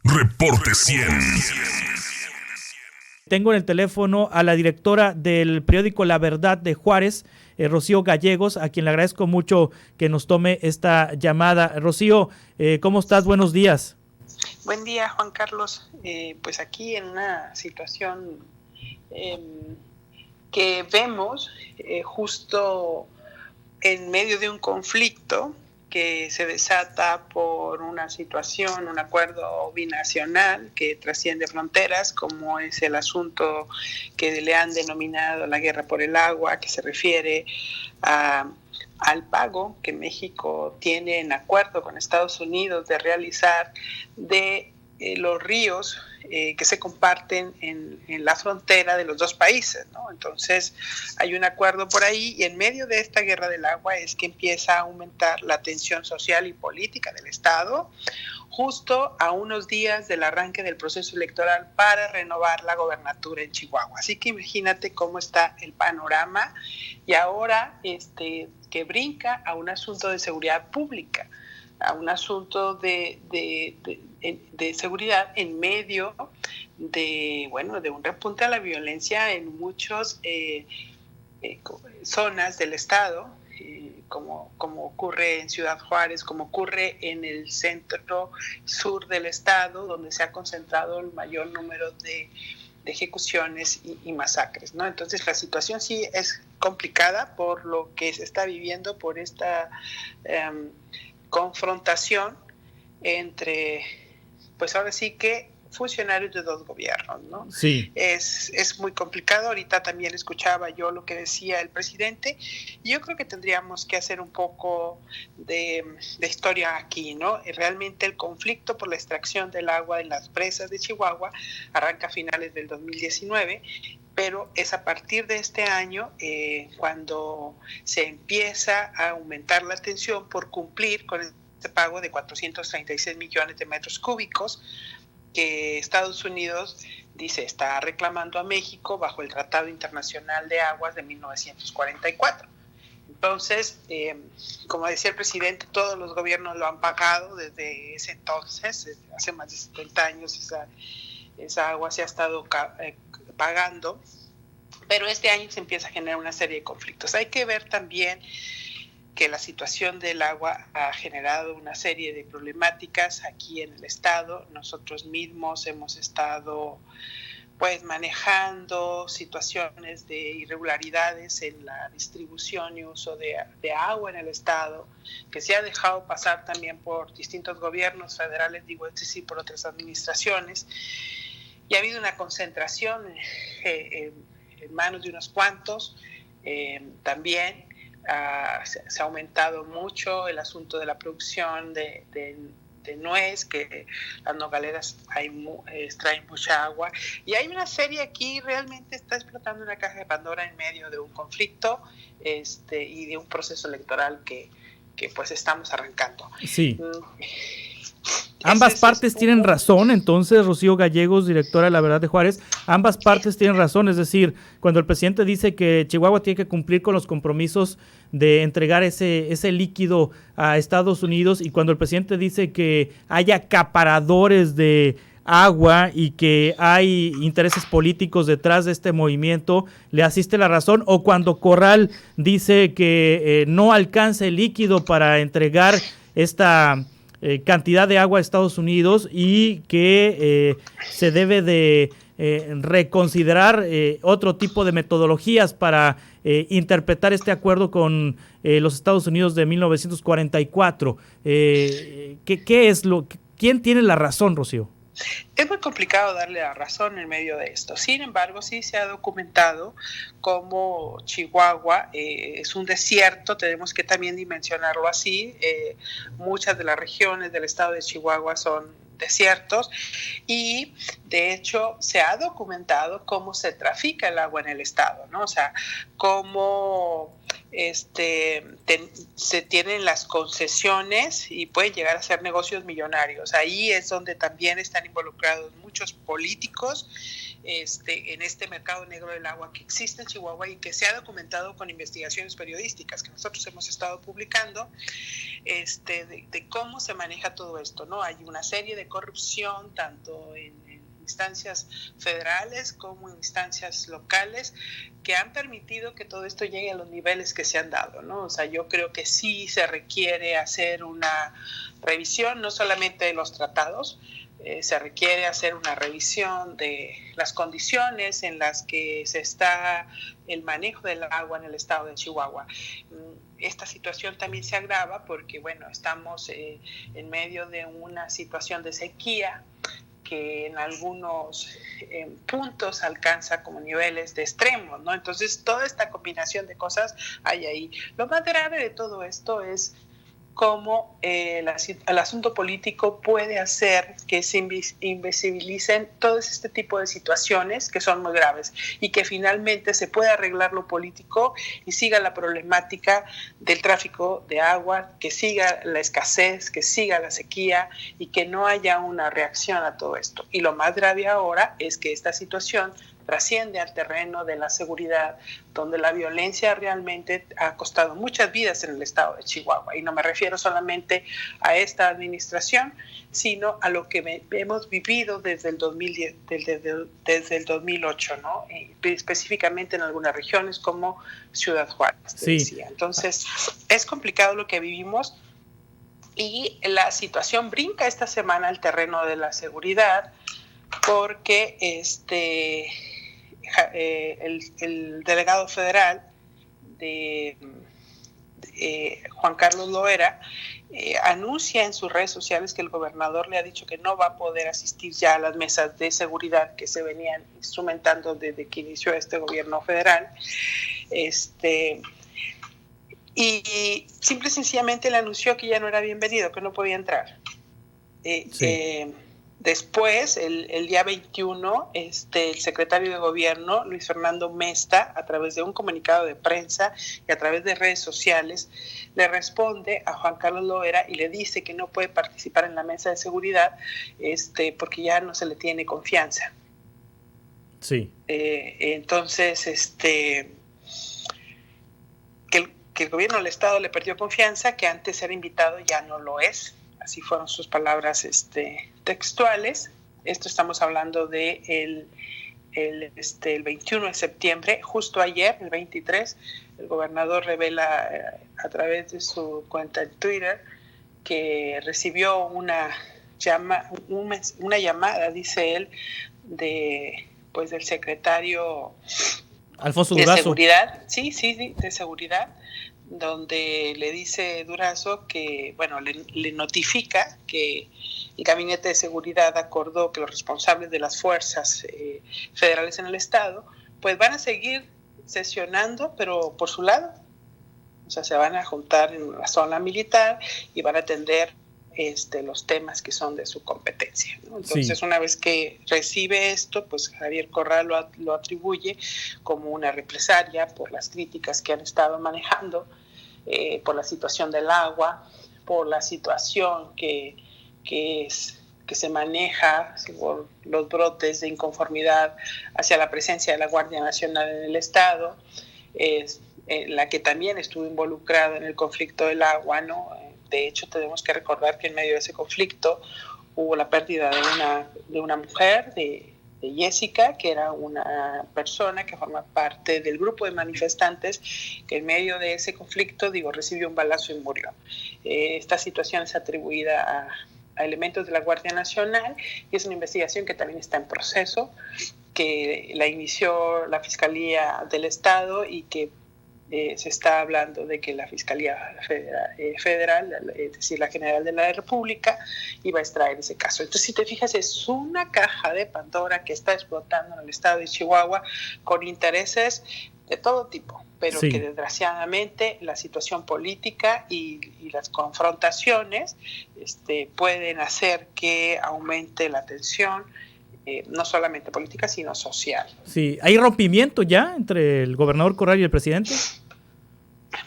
Reporte 100. Tengo en el teléfono a la directora del periódico La Verdad de Juárez, Rocío Gallegos, a quien le agradezco mucho que nos tome esta llamada. Rocío, ¿cómo estás? Buenos días. Buen día, Juan Carlos. Pues aquí en una situación que vemos justo en medio de un conflicto que se desata por una situación, un acuerdo binacional que trasciende fronteras, como es el asunto que le han denominado la guerra por el agua, que se refiere al pago que México tiene en acuerdo con Estados Unidos de realizar de los ríos que se comparten en la frontera de los dos países, ¿no? Entonces hay un acuerdo por ahí y en medio de esta guerra del agua es que empieza a aumentar la tensión social y política del Estado, justo a unos días del arranque del proceso electoral para renovar la gobernatura en Chihuahua. Así que imagínate cómo está el panorama y ahora que brinca a un asunto de seguridad pública, a un asunto de seguridad en medio de un repunte a la violencia en muchas zonas del estado, como ocurre en Ciudad Juárez, como ocurre en el centro sur del estado, donde se ha concentrado el mayor número de ejecuciones y masacres, ¿no? Entonces la situación sí es complicada por lo que se está viviendo, por esta confrontación entre, pues ahora sí que funcionarios de dos gobiernos, ¿no? Sí. Es muy complicado. Ahorita también escuchaba yo lo que decía el presidente y yo creo que tendríamos que hacer un poco de historia aquí, ¿no? Realmente el conflicto por la extracción del agua en las presas de Chihuahua arranca a finales del 2019, pero es a partir de este año cuando se empieza a aumentar la tensión por cumplir con este pago de 436 millones de metros cúbicos que Estados Unidos dice está reclamando a México bajo el Tratado Internacional de Aguas de 1944. Entonces, como decía el presidente, todos los gobiernos lo han pagado desde ese entonces, desde hace más de 70 años esa agua se ha estado pagando, pero este año se empieza a generar una serie de conflictos. Hay que ver también que la situación del agua ha generado una serie de problemáticas aquí en el estado. Nosotros mismos hemos estado pues manejando situaciones de irregularidades en la distribución y uso de agua en el estado, que se ha dejado pasar también por distintos gobiernos federales, digo, y por otras administraciones, y ha habido una concentración en manos de unos cuantos. También se ha aumentado mucho el asunto de la producción de nuez, que las nogaleras extraen mucha agua, y hay una serie aquí, realmente está explotando una caja de Pandora en medio de un conflicto y de un proceso electoral que pues estamos arrancando. Sí. Ambas partes tienen razón, entonces, Rocío Gallegos, directora de La Verdad de Juárez, ambas partes tienen razón, es decir, cuando el presidente dice que Chihuahua tiene que cumplir con los compromisos de entregar ese líquido a Estados Unidos, y cuando el presidente dice que hay acaparadores de agua y que hay intereses políticos detrás de este movimiento, le asiste la razón, o cuando Corral dice que no alcanza el líquido para entregar esta cantidad de agua a Estados Unidos y que se debe de reconsiderar otro tipo de metodologías para interpretar este acuerdo con los Estados Unidos de 1944. ¿Quién tiene la razón, Rocío? Es muy complicado darle la razón en medio de esto. Sin embargo, sí se ha documentado cómo Chihuahua es un desierto, tenemos que también dimensionarlo así. Muchas de las regiones del estado de Chihuahua son desiertos y de hecho se ha documentado cómo se trafica el agua en el estado, ¿no? O sea, cómo se tienen las concesiones y pueden llegar a ser negocios millonarios. Ahí es donde también están involucrados muchos políticos en este mercado negro del agua que existe en Chihuahua y que se ha documentado con investigaciones periodísticas que nosotros hemos estado publicando, de cómo se maneja todo esto, ¿no? Hay una serie de corrupción tanto en instancias federales como en instancias locales que han permitido que todo esto llegue a los niveles que se han dado, ¿no? O sea, yo creo que sí se requiere hacer una revisión, no solamente de los tratados, se requiere hacer una revisión de las condiciones en las que se está el manejo del agua en el estado de Chihuahua. Esta situación también se agrava porque, bueno, estamos en medio de una situación de sequía que en algunos puntos alcanza como niveles de extremos, ¿no? Entonces, toda esta combinación de cosas hay ahí. Lo más grave de todo esto es cómo el asunto político puede hacer que se invisibilicen todo este tipo de situaciones que son muy graves y que finalmente se pueda arreglar lo político y siga la problemática del tráfico de agua, que siga la escasez, que siga la sequía y que no haya una reacción a todo esto. Y lo más grave ahora es que esta situación trasciende al terreno de la seguridad, donde la violencia realmente ha costado muchas vidas en el estado de Chihuahua. Y no me refiero solamente a esta administración, sino a lo que hemos vivido desde el 2010, desde el 2008, ¿no? Específicamente en algunas regiones como Ciudad Juárez. Sí. Entonces, es complicado lo que vivimos y la situación brinca esta semana al terreno de la seguridad porque el delegado federal Juan Carlos Loera anuncia en sus redes sociales que el gobernador le ha dicho que no va a poder asistir ya a las mesas de seguridad que se venían instrumentando desde que inició este gobierno federal. Y simple y sencillamente le anunció que ya no era bienvenido, que no podía entrar. Sí. Después, el día 21, el secretario de Gobierno, Luis Fernando Mesta, a través de un comunicado de prensa y a través de redes sociales, le responde a Juan Carlos Loera y le dice que no puede participar en la mesa de seguridad porque ya no se le tiene confianza. Sí. Entonces, que el gobierno del Estado le perdió confianza, que antes era invitado ya no lo es. Así fueron sus palabras textuales. Esto estamos hablando de el 21 de septiembre. Justo ayer, el 23, el gobernador revela a través de su cuenta en Twitter que recibió una llamada, dice él, del secretario Alfonso Durazo. De seguridad. Sí, de seguridad, donde le dice Durazo que, bueno, le notifica que el Gabinete de Seguridad acordó que los responsables de las fuerzas federales en el estado, pues van a seguir sesionando, pero por su lado. O sea, se van a juntar en una zona militar y van a atender los temas que son de su competencia, ¿no? Entonces, sí, una vez que recibe esto, pues Javier Corral lo atribuye como una represalia por las críticas que han estado manejando, por la situación del agua, por la situación que se maneja, por los brotes de inconformidad hacia la presencia de la Guardia Nacional en el estado, la que también estuvo involucrada en el conflicto del agua, ¿no? De hecho, tenemos que recordar que en medio de ese conflicto hubo la pérdida de una mujer, de Jessica, que era una persona que forma parte del grupo de manifestantes que en medio de ese conflicto, recibió un balazo y murió. Esta situación es atribuida a elementos de la Guardia Nacional y es una investigación que también está en proceso, que la inició la Fiscalía del Estado y que se está hablando de que la Fiscalía Federal, es decir, la General de la República, iba a extraer ese caso. Entonces, si te fijas, es una caja de Pandora que está explotando en el estado de Chihuahua con intereses de todo tipo, pero sí, que desgraciadamente la situación política y las confrontaciones pueden hacer que aumente la tensión, no solamente política, sino social. Sí, ¿hay rompimiento ya entre el gobernador Corral y el presidente?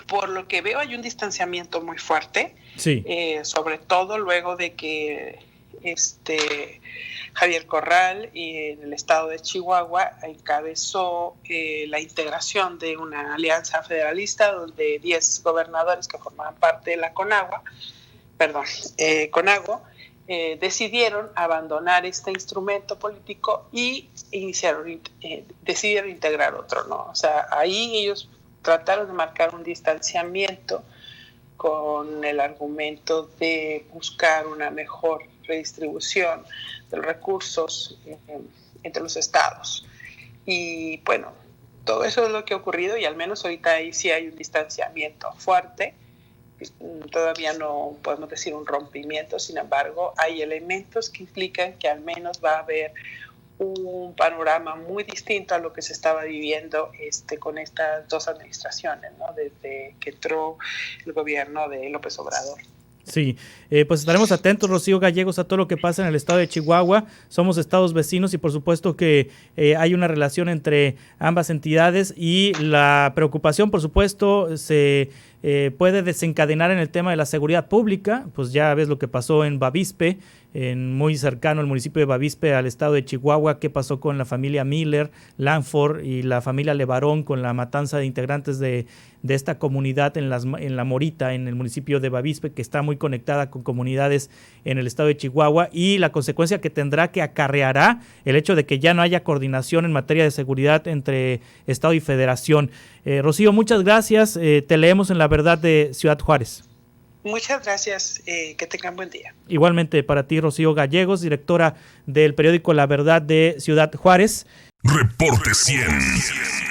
Por lo que veo hay un distanciamiento muy fuerte, sí. Sobre todo luego de que Javier Corral en el estado de Chihuahua encabezó la integración de una alianza federalista donde 10 gobernadores que formaban parte de la CONAGUA, decidieron abandonar este instrumento político y decidieron integrar otro, ¿no? O sea, ahí ellos trataron de marcar un distanciamiento con el argumento de buscar una mejor redistribución de los recursos entre los estados. Y bueno, todo eso es lo que ha ocurrido y al menos ahorita ahí sí hay un distanciamiento fuerte. Todavía no podemos decir un rompimiento, sin embargo, hay elementos que implican que al menos va a haber un panorama muy distinto a lo que se estaba viviendo con estas dos administraciones, ¿no? Desde que entró el gobierno de López Obrador. Sí, pues estaremos atentos, Rocío Gallegos, a todo lo que pasa en el estado de Chihuahua. Somos estados vecinos y por supuesto que hay una relación entre ambas entidades y la preocupación, por supuesto, se puede desencadenar en el tema de la seguridad pública. Pues ya ves lo que pasó en Bavispe, muy cercano al municipio de Bavispe al estado de Chihuahua, qué pasó con la familia Miller, Lanford y la familia Levarón con la matanza de integrantes de esta comunidad en La Morita, en el municipio de Bavispe, que está muy conectada con comunidades en el estado de Chihuahua, y la consecuencia que tendrá, que acarreará el hecho de que ya no haya coordinación en materia de seguridad entre estado y federación. Rocío, muchas gracias, te leemos en La Verdad de Ciudad Juárez. Muchas gracias, que tengan buen día. Igualmente para ti, Rocío Gallegos, directora del periódico La Verdad de Ciudad Juárez. Reporte 100.